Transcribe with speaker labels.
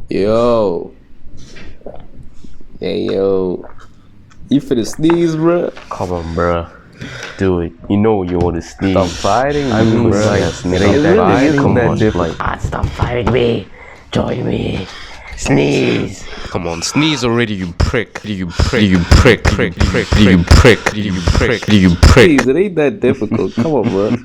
Speaker 1: Yo. Hey, yo. You finna sneeze, bruh?
Speaker 2: Come on, bro. Do it. You know you want to sneeze.
Speaker 1: Stop fighting
Speaker 2: I
Speaker 1: me,
Speaker 2: mean,
Speaker 1: bro.
Speaker 2: yes,
Speaker 1: It
Speaker 2: nigga.
Speaker 1: really isn't
Speaker 2: Come
Speaker 1: that
Speaker 2: on,
Speaker 1: difficult.
Speaker 2: stop fighting me. Join me. Sneeze.
Speaker 3: Come on, sneeze already, you prick. You prick. You prick. Prick. Prick. You prick. You prick. You prick.
Speaker 1: Please, it ain't that difficult. Come on, bro.